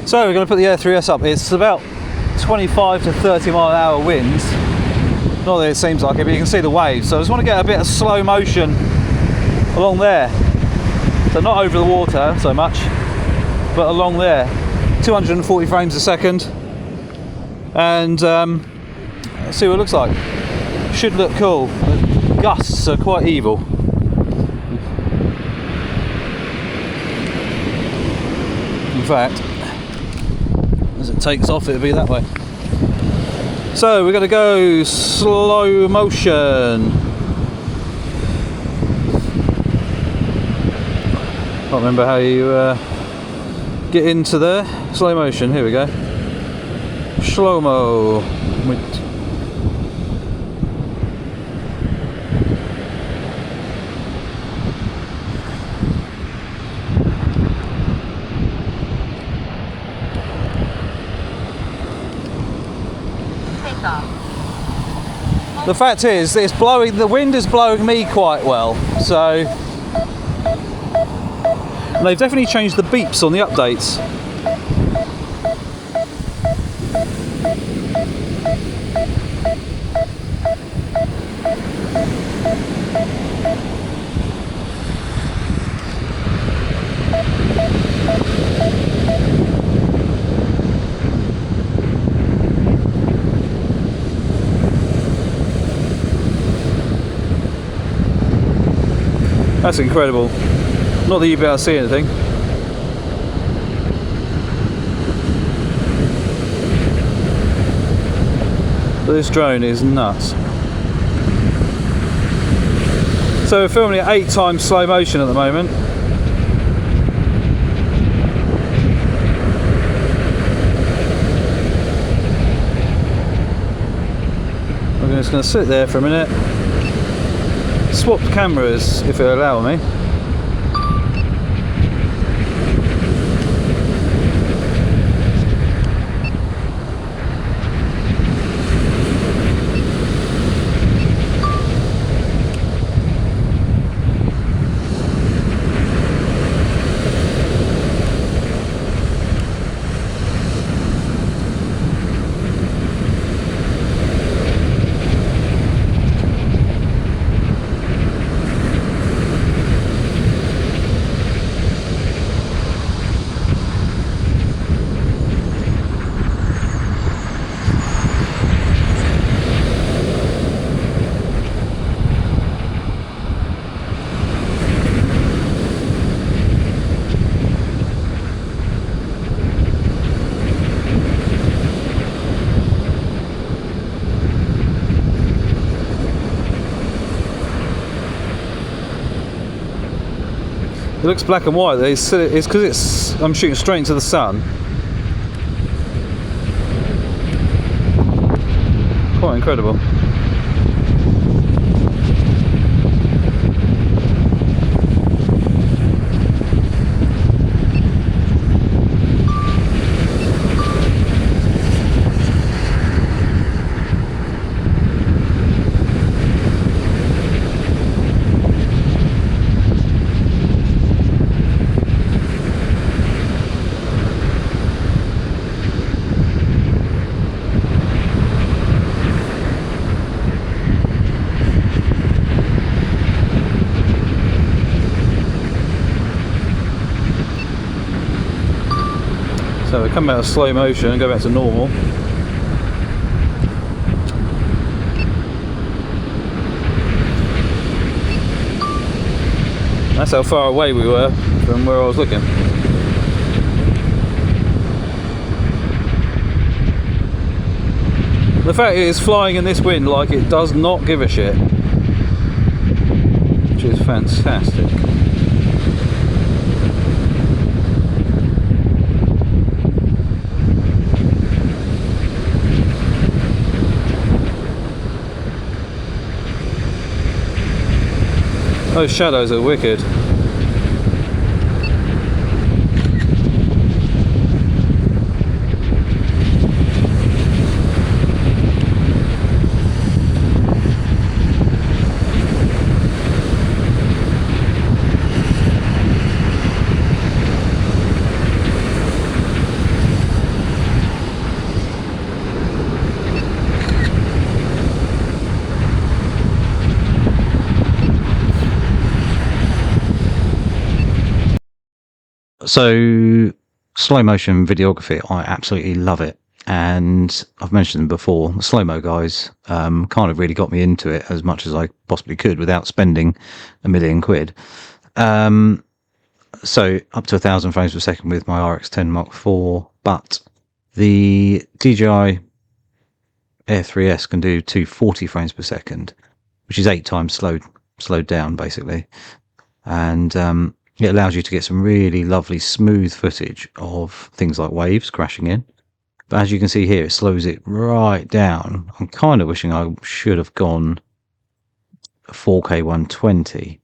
So we're going to put the Air3S up. It's about 25 to 30 mile an hour winds. Not that it seems like it, but you can see the waves. So I just want to get a bit of slow motion along there. So not over the water so much, but along there. 240 frames a second. And let's see what it looks like. Should look cool. The gusts are quite evil. In fact, as it takes off, it'll be that way. So we're going to go slow motion. Can't remember how you get into there. Slow motion. Here we go. Slowmo. The fact is, it's blowing. The wind is blowing me quite well. So, and they've definitely changed the beeps on the updates. That's incredible. Not that you'll be able to see anything. But this drone is nuts. So we're filming at 8 times slow motion at the moment. I'm just going to sit there for a minute. Swap cameras if it'll allow me. It looks black and white. It's because I'm shooting straight into the sun. Quite incredible. So we come out of slow motion and go back to normal. That's how far away we were from where I was looking. The fact it is flying in this wind like it does not give a shit, which is fantastic. Those shadows are wicked. So slow motion videography, I absolutely love it. And I've mentioned them before, the Slowmo guys kind of really got me into it as much as I possibly could without spending £1,000,000. So up to 1,000 frames per second with my RX10 Mark IV, but the DJI Air3S can do 240 frames per second, which is 8 times slowed down basically. And it allows you to get some really lovely smooth footage of things like waves crashing in. But as you can see here, it slows it right down. I'm kind of wishing I should have gone 4K 120.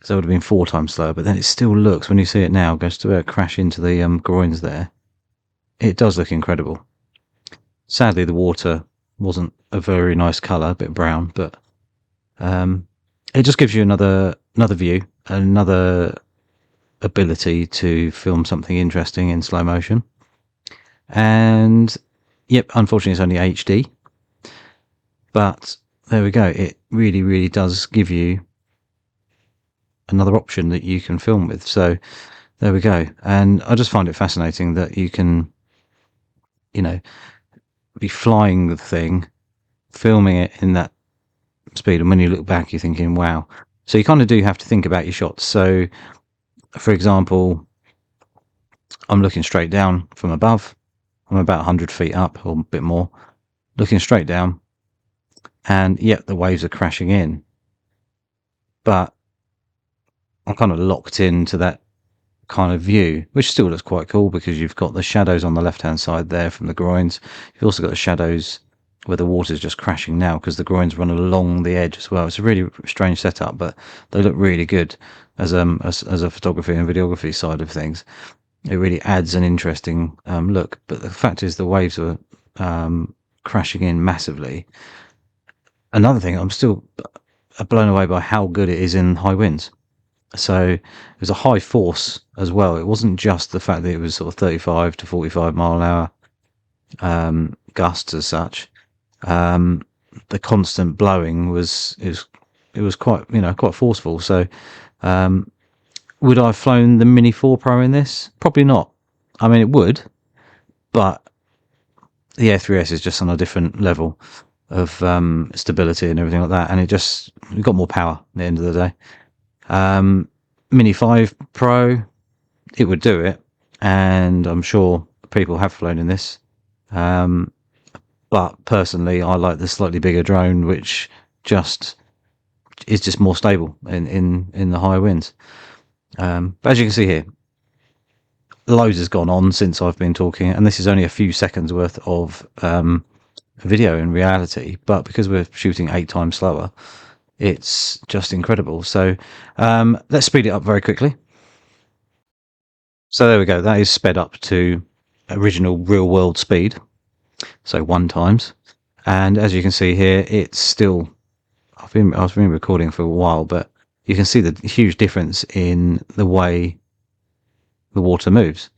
So it would have been 4 times slower, but then it still looks, when you see it now, goes to crash into the groins there. It does look incredible. Sadly, the water wasn't a very nice colour, a bit brown, but it just gives you another view, another ability to film something interesting in slow motion. And yep, unfortunately it's only HD, but there we go. It really does give you another option that you can film with. So there we go. And I just find it fascinating that you can, you know, be flying the thing, filming it in that speed, and when you look back you're thinking, wow. So you kind of do have to think about your shots. So for example, I'm looking straight down from above. I'm about 100 feet up or a bit more, looking straight down, and yep, the waves are crashing in, but I'm kind of locked into that kind of view, which still looks quite cool because you've got the shadows on the left hand side there from the groins. You've also got the shadows where the water's just crashing now because the groins run along the edge as well. It's a really strange setup, but they look really good as a photography and videography side of things. It really adds an interesting look. But the fact is the waves were crashing in massively. Another thing, I'm still blown away by how good it is in high winds. So it was a high force as well. It wasn't just the fact that it was sort of 35 to 45 mile an hour gusts as such. The constant blowing was quite, quite forceful. So would I have flown the Mini 4 Pro in this? Probably not. I mean, it would, but the Air3S is just on a different level of stability and everything like that, and it got more power at the end of the day. Mini 5 Pro, it would do it, and I'm sure people have flown in this. But personally, I like the slightly bigger drone, which is just more stable in the high winds. But as you can see here, loads has gone on since I've been talking, and this is only a few seconds worth of video in reality, but because we're shooting 8 times slower, it's just incredible. So let's speed it up very quickly. So there we go, that is sped up to original real world speed, so 1 times. And as you can see here, it's still, I've been recording for a while, but you can see the huge difference in the way the water moves,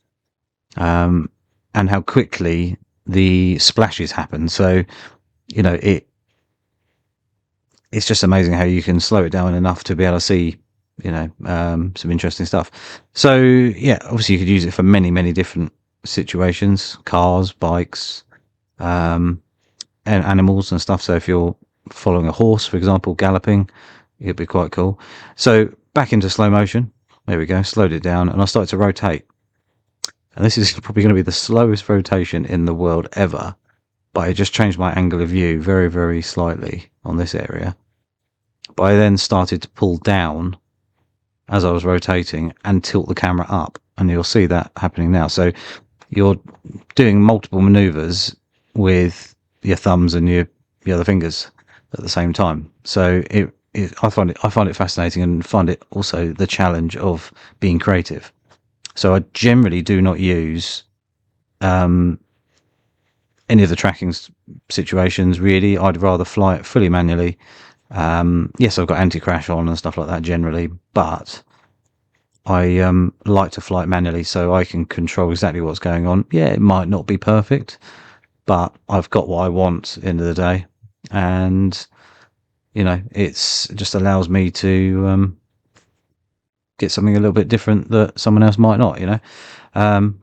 and how quickly the splashes happen. So it's just amazing how you can slow it down enough to be able to see some interesting stuff. So yeah, obviously you could use it for many different situations: cars, bikes, and animals and stuff. So if you're following a horse, for example, galloping, it'd be quite cool. So back into slow motion. There we go, slowed it down, and I started to rotate. And this is probably going to be the slowest rotation in the world ever, but I just changed my angle of view very slightly on this area. But I then started to pull down as I was rotating and tilt the camera up, and you'll see that happening now. So you're doing multiple maneuvers with your thumbs and your other fingers at the same time. So I find it fascinating, and find it also the challenge of being creative. So I generally do not use any of the tracking situations really. I'd rather fly it fully manually. Yes, I've got anti-crash on and stuff like that generally, but I like to fly it manually so I can control exactly what's going on. Yeah, it might not be perfect, but I've got what I want at the end of the day, and it's just allows me to get something a little bit different that someone else might not, you know.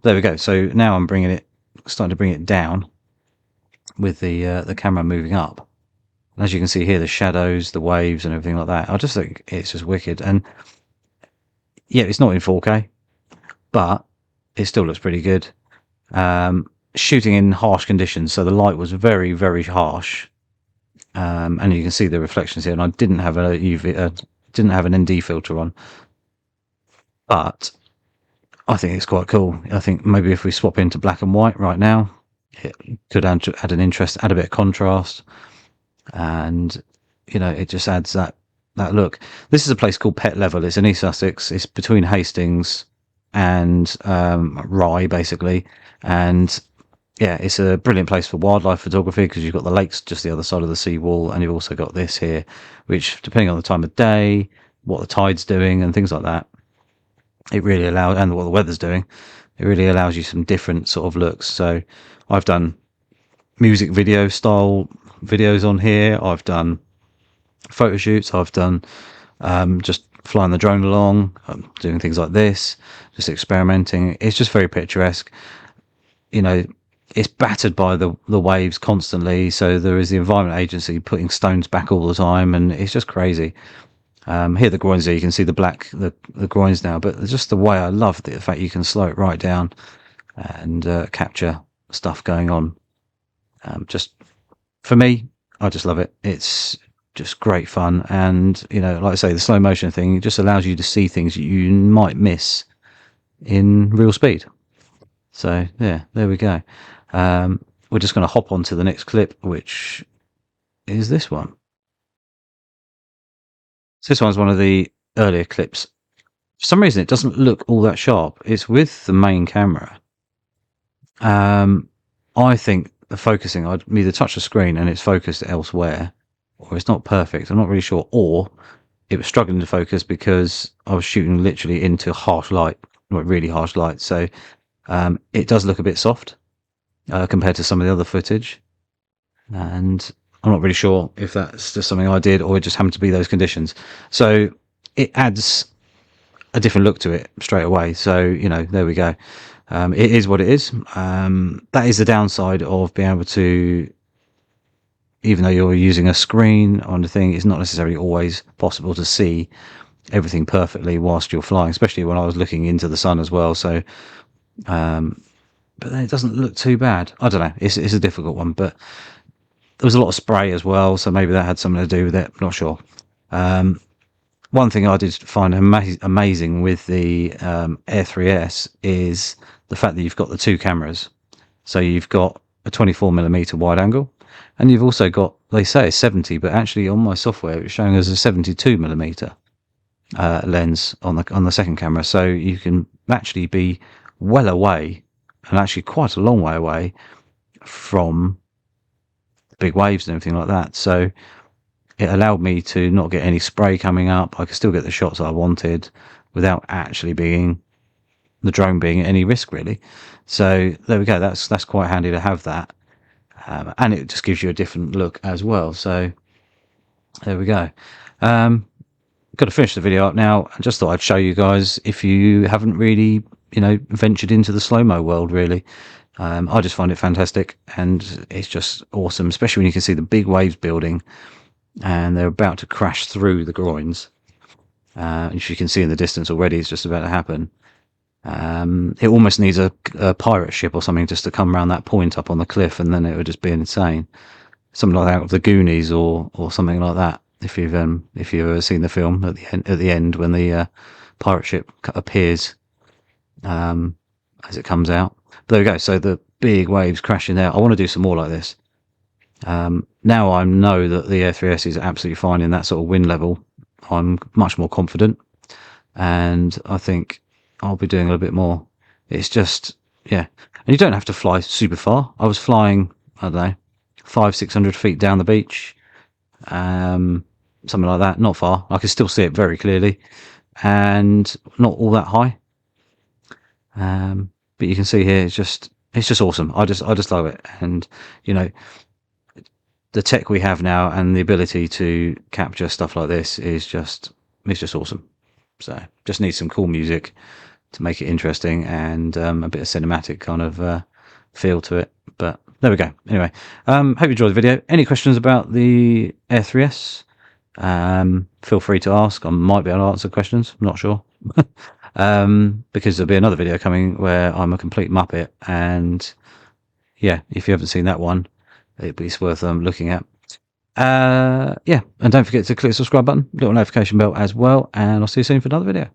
There we go. So now I'm starting to bring it down with the camera moving up. And as you can see here, the shadows, the waves, and everything like that. I just think it's just wicked. And yeah, it's not in 4K, but it still looks pretty good. Shooting in harsh conditions, so the light was very, very harsh, and you can see the reflections here. And I didn't have a didn't have an ND filter on, but I think it's quite cool. I think maybe if we swap into black and white right now, it could add an interest, add a bit of contrast, and you know, it just adds that look. This is a place called Pet Level. It's in East Sussex. It's between Hastings and Rye, basically, and yeah, it's a brilliant place for wildlife photography because you've got the lakes just the other side of the seawall, and you've also got this here, which, depending on the time of day, what the tide's doing, and things like that, it really allows, and what the weather's doing, it really allows you some different sort of looks. So I've done music video style videos on here. I've done photo shoots. I've done just flying the drone along, doing things like this, just experimenting. It's just very picturesque. You know, it's battered by the waves constantly, so there is the Environment Agency putting stones back all the time, and it's just crazy. Here the groins there, you can see the black, the groins now, but just the way I love the fact you can slow it right down and capture stuff going on. Just for me, I just love it. It's just great fun, and you know, like I say, the slow motion thing, it just allows you to see things you might miss in real speed. So yeah, there we go. We're just going to hop on to the next clip, which is this one. So this one's one of the earlier clips. For some reason, it doesn't look all that sharp. It's with the main camera. I think the focusing, I'd either touch the screen and it's focused elsewhere, or it's not perfect. I'm not really sure. Or it was struggling to focus because I was shooting literally into harsh light, like really harsh light. So it does look a bit soft compared to some of the other footage. And I'm not really sure if that's just something I did or it just happened to be those conditions. So it adds a different look to it straight away. So, you know, there we go. It is what it is. That is the downside of being able to, even though you're using a screen on the thing, it's not necessarily always possible to see everything perfectly whilst you're flying, especially when I was looking into the sun as well. So, but then it doesn't look too bad. I don't know. It's a difficult one, but there was a lot of spray as well, so maybe that had something to do with it. Not sure. One thing I did find amazing with the Air3S is the fact that you've got the two cameras. So you've got a 24mm wide angle, and you've also got, they say it's 70, but actually on my software it's showing as a 72mm lens on the second camera. So you can actually be well away, and actually quite a long way away from big waves and everything like that. So it allowed me to not get any spray coming up. I could still get the shots that I wanted without actually the drone being at any risk, really. So there we go. That's quite handy to have that, and it just gives you a different look as well. So there we go. Got to finish the video up now. I just thought I'd show you guys if you haven't really, you know, ventured into the slow-mo world, really. I just find it fantastic, and it's just awesome, especially when you can see the big waves building and they're about to crash through the groins. As you can see in the distance already, it's just about to happen. It almost needs a pirate ship or something just to come around that point up on the cliff, and then it would just be insane. Something like out of the Goonies or something like that. If you've ever seen the film at the end when the pirate ship appears as it comes out. But there we go. So the big waves crashing there. I want to do some more like this. Now I know that the Air3S is absolutely fine in that sort of wind level. I'm much more confident, and I think I'll be doing a little bit more. It's just, yeah. And you don't have to fly super far. I was flying, I don't know, 500-600 feet down the beach, something like that. Not far. I can still see it very clearly, and not all that high. But you can see here, it's just awesome. I just love it. And you know, the tech we have now and the ability to capture stuff like this is just awesome. So just need some cool music to make it interesting, and a bit of cinematic kind of feel to it. But there we go. Anyway, hope you enjoyed the video. Any questions about the Air3S? Feel free to ask. I might be able to answer questions. I'm not sure. Because there'll be another video coming where I'm a complete muppet, and yeah, if you haven't seen that one, it's worth looking at. Yeah, and don't forget to click the subscribe button, little notification bell as well, and I'll see you soon for another video.